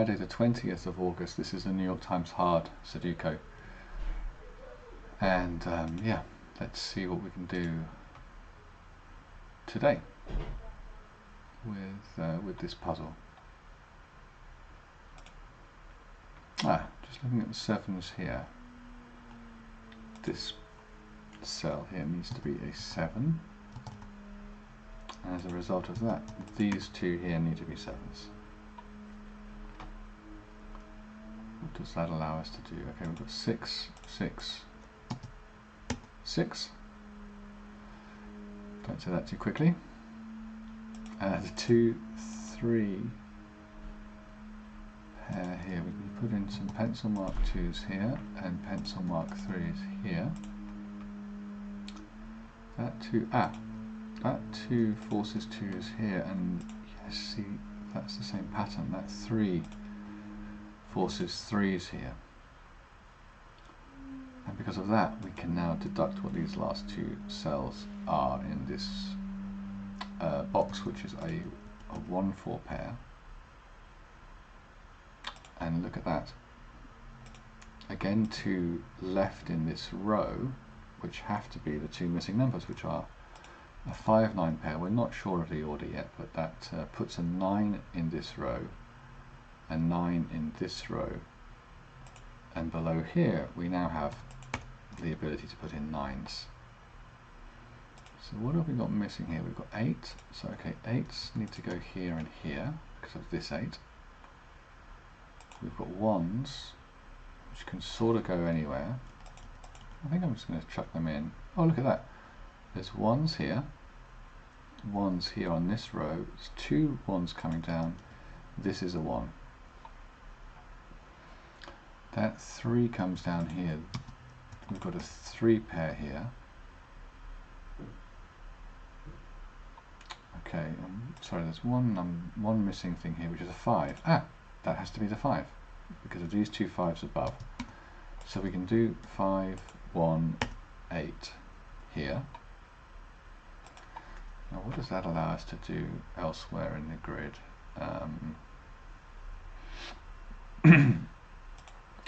Friday the 20th of August. This is the New York Times Hard Sudoku. And yeah, let's see what we can do today with this puzzle. Just looking at the sevens here. This cell here needs to be a 7. And as a result of that, these two here need to be 7s. What does that allow us to do? Okay, we've got 6, 6, 6. Don't say that too quickly. The 2, 3 pair here. We can put in some pencil mark 2s here and pencil mark 3s here. That 2 forces 2s here, and yes, see, that's the same pattern. That 3 forces 3s here. And because of that, we can now deduct what these last 2 cells are in this box, which is a 1-4 pair. And look at that. Again, 2 left in this row, which have to be the 2 missing numbers, which are a 5-9 pair. We're not sure of the order yet, but that puts a 9 in this row, a 9 in this row, and below here we now have the ability to put in 9s. So what have we got missing here? We've got 8, so okay, 8s need to go here and here because of this 8. We've got 1s, which can sort of go anywhere. I think I'm just going to chuck them in. Oh, look at that. There's 1s here, 1s here on this row. There's 2 1s coming down. This is a 1. That 3 comes down here. We've got a 3 pair here. Okay, sorry, there's one missing thing here, which is a 5. That has to be the 5 because of these 2 5s above. So we can do 5, 1, 8 here. Now what does that allow us to do elsewhere in the grid?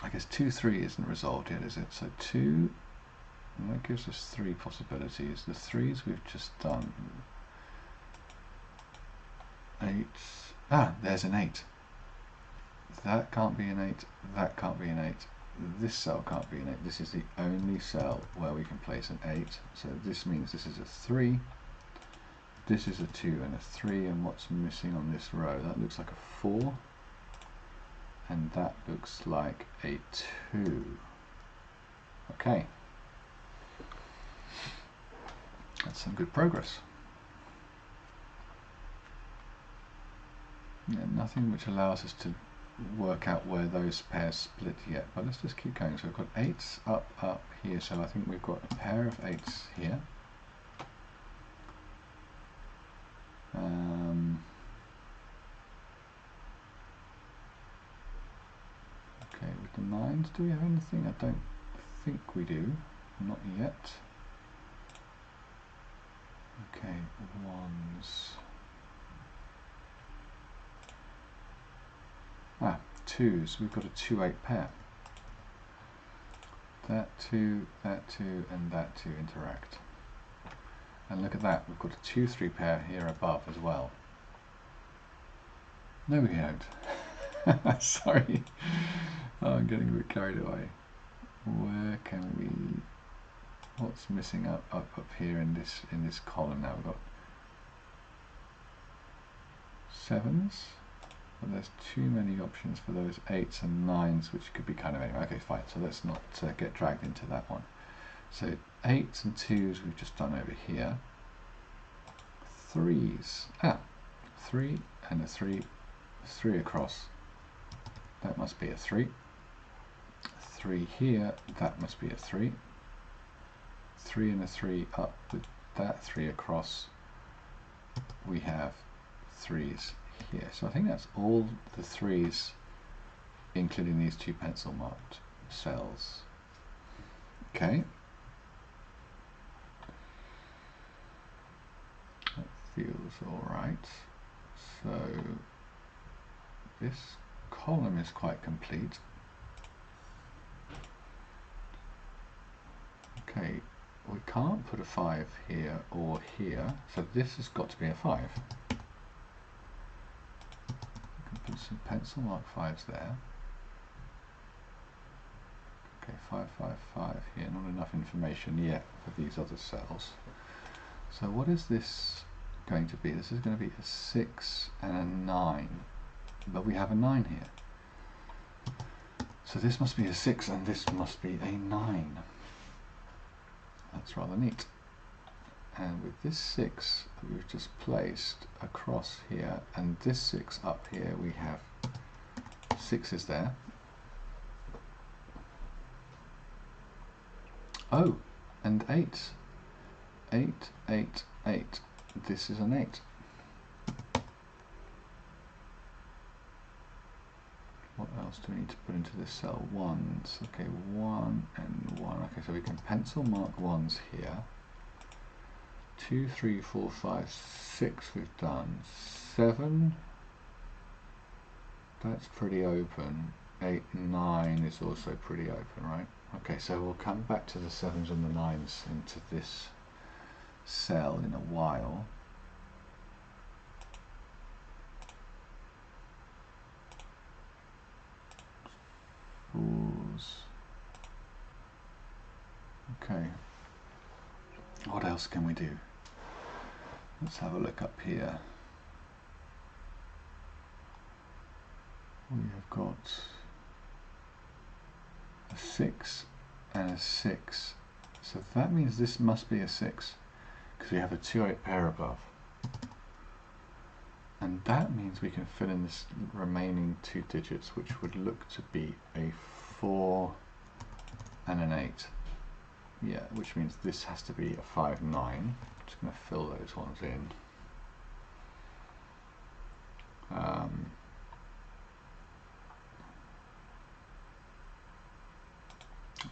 I guess 2, 3 isn't resolved yet, is it? So 2, and that gives us 3 possibilities. The 3s we've just done. 8. There's an 8. That can't be an 8. That can't be an 8. This cell can't be an 8. This is the only cell where we can place an 8. So this means this is a 3. This is a 2 and a 3. And what's missing on this row? That looks like a 4. And that looks like a 2. Okay. That's some good progress. Yeah, nothing which allows us to work out where those pairs split yet, but let's just keep going. So we've got 8s up here, so I think we've got a pair of 8s here. Okay, with the 9s, do we have anything? I don't think we do, not yet. Okay, 1s. 2s, we've got a 2-8 pair. That 2, and that 2 interact. And look at that, we've got a 2-3 pair here above as well. No, we don't. Sorry. Oh, I'm getting a bit carried away. Where can we... What's missing up here in this column now? We've got 7s. But there's too many options for those 8s and 9s, which could be kind of anyway. Okay, fine. So let's not get dragged into that one. So 8s and 2s we've just done over here. 3s. 3 and a 3. 3 across. That must be a 3. 3 here. That must be a 3. 3 and a 3 up with that 3 across. We have 3s here. So I think that's all the 3s, including these 2 pencil marked cells. Okay. That feels alright. So this column is quite complete. Okay, we can't put a 5 here or here, so this has got to be a 5. We can put some pencil mark 5s there. Okay, 5, 5, 5 here, not enough information yet for these other cells. So what is this going to be? This is going to be a 6 and a 9, but we have a 9 here. So this must be a 6 and this must be a 9. That's rather neat. And with this 6 that we've just placed across here, and this 6 up here, we have 6's there. Oh, and 8. 8, 8, 8. This is an 8. What else do we need to put into this cell? 1s. Okay, 1 and 1. Okay, so we can pencil mark 1s here. 2, 3, 4, 5, 6 we've done. 7. That's pretty open. 8, 9 is also pretty open, right? Okay, so we'll come back to the 7s and the 9s into this cell in a while. Fours. Okay. What else can we do? Let's have a look up here. We have got a 6 and a 6. So that means this must be a 6 because we have a 2-8 pair above. And that means we can fill in this remaining 2 digits, which would look to be a 4 and an 8. Yeah, which means this has to be a 5, 9. I'm just going to fill those ones in.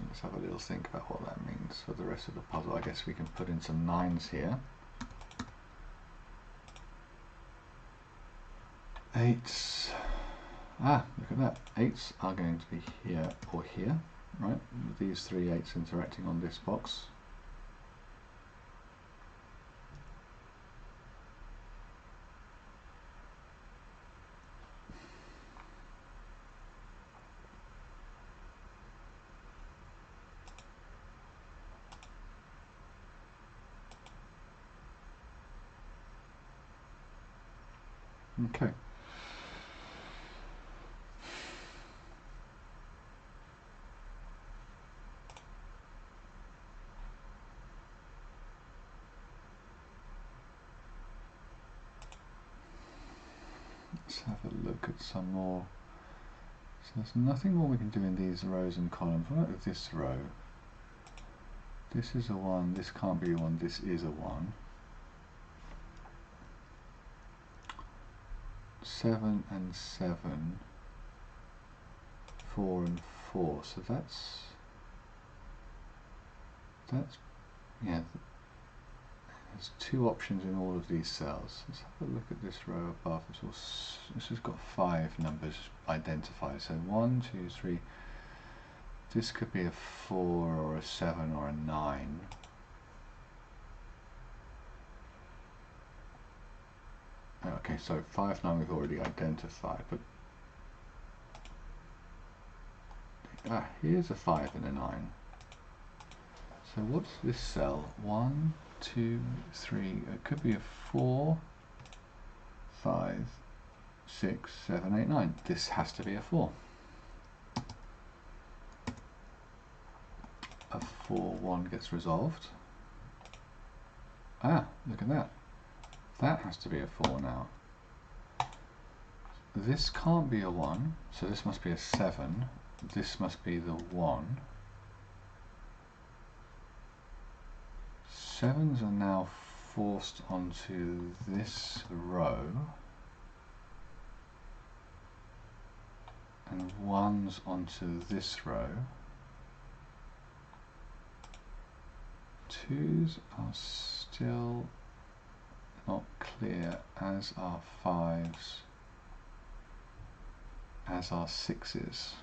Let's have a little think about what that means for the rest of the puzzle. I guess we can put in some 9s here. 8s. Ah, look at that. 8s are going to be here or here, right? With these 3 8s interacting on this box. Okay. Let's have a look at some more. So there's nothing more we can do in these rows and columns. What about this row? This is a 1, this can't be a 1, this is a 1. 7 and 7. 4 and 4. So that's yeah, there's 2 options in all of these cells. Let's have a look at this row above. This has got 5 numbers identified. So 1, 2, 3. This could be a 4 or a 7 or a 9. Okay, so 5, 9 we've already identified, but here's a 5 and a 9. So what's this cell? 1, 2, 3. It could be a 4, 5, 6, 7, 8, 9. This has to be a 4. A 4, 1 gets resolved. Ah, look at that. That has to be a 4 now. This can't be a 1, so this must be a 7. This must be the 1. 7s are now forced onto this row, and 1s onto this row. 2s are still not clear, as are 5s as our 6s.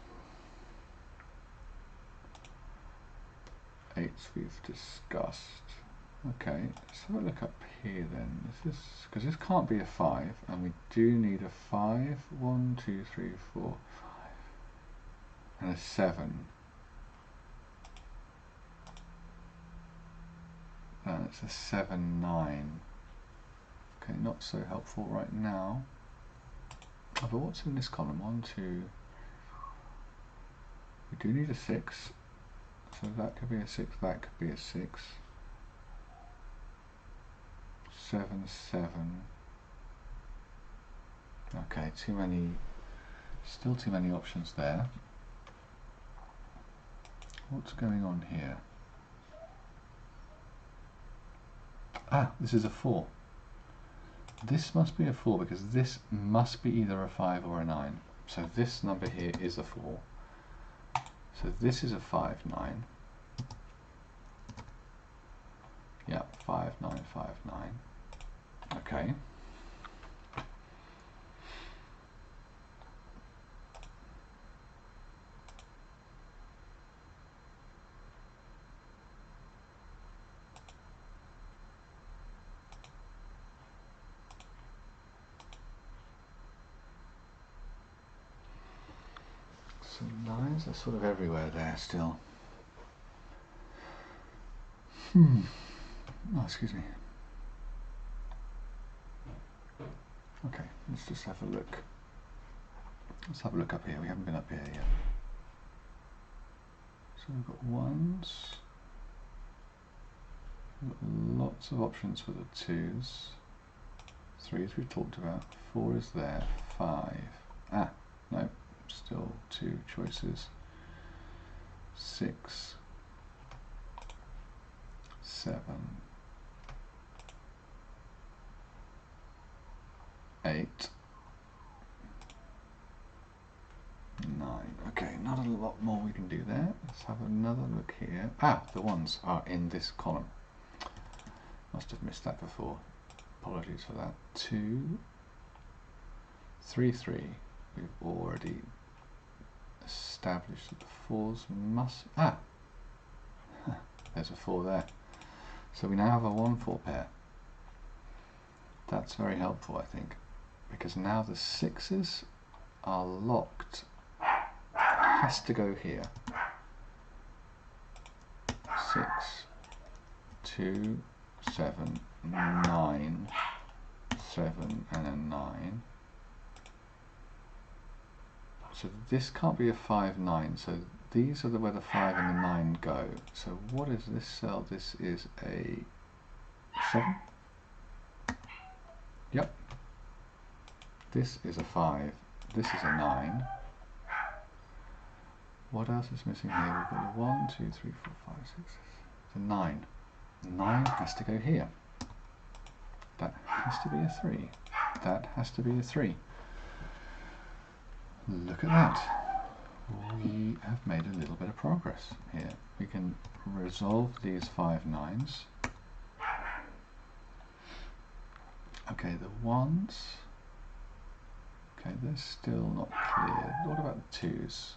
8s we've discussed. Okay, let's have a look up here then. Is this, because this can't be a 5, and we do need a 5, 1, 2, 3, 4, 5, and a 7. And it's a 7, 9. Okay, not so helpful right now. Oh, but what's in this column? 1, 2. We do need a 6. So that could be a 6, that could be a 6. 7, 7. Okay, too many, still too many options there. What's going on here? Ah, this is a 4. This must be a 4 because this must be either a 5 or a 9. So this number here is a 4. So this is a 5, 9. Yeah, 5, 9, 5, 9. Okay. So 9s are sort of everywhere there still. Oh, excuse me. Okay, let's just have a look. Let's have a look up here. We haven't been up here yet. So we've got 1s. We've got lots of options for the 2s. 3s we've talked about. 4 is there. 5. Ah, no. Still 2 choices. 6. 7. 8. 9. Okay, not a lot more we can do there. Let's have another look here. Ah, the 1s are in this column. Must have missed that before. Apologies for that. 2, 3, 3. We've already established that the 4s must... Ah! There's a 4 there. So we now have a 1-4 pair. That's very helpful, I think, because now the 6s are locked. Has to go here. 6, 2, 7, 9, 7, and a 9. So this can't be a 5, 9. So these are where the 5 and the 9 go. So what is this cell? This is a 7. Yep. This is a 5. This is a 9. What else is missing here? We've got a 1, 2, 3, 4, 5, 6. It's a 9. 9 has to go here. That has to be a 3. That has to be a 3. Look at that. We have made a little bit of progress here. We can resolve these 5 9s. Okay, the 1s. Okay, they're still not clear. What about the 2s?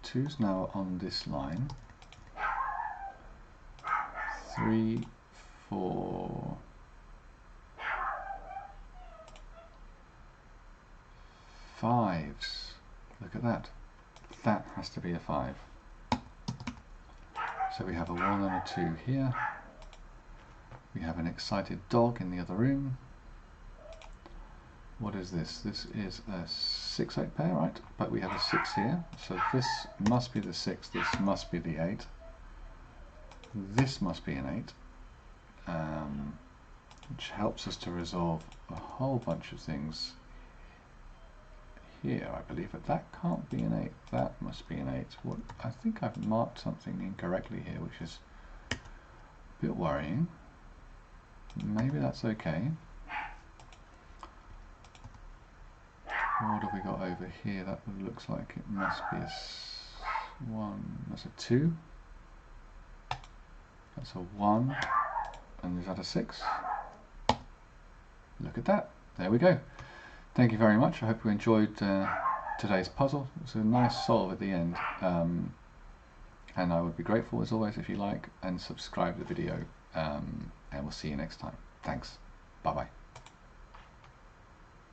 2s now are on this line. 3, 4, 5s. Look at that. That has to be a 5. So we have a 1 and a 2 here. We have an excited dog in the other room. What is this? This is a 6-8 pair, right? But we have a 6 here. So this must be the 6, this must be the 8. This must be an 8. Which helps us to resolve a whole bunch of things here, I believe, but that can't be an 8. That must be an 8. What, I think I've marked something incorrectly here, which is a bit worrying. Maybe that's okay. What have we got over here? That looks like it must be a 1. That's a 2. That's a 1. And is that a 6? Look at that. There we go. Thank you very much. I hope you enjoyed today's puzzle. It's a nice solve at the end, and I would be grateful as always if you like and subscribe to the video, and we'll see you next time. Thanks. Bye bye.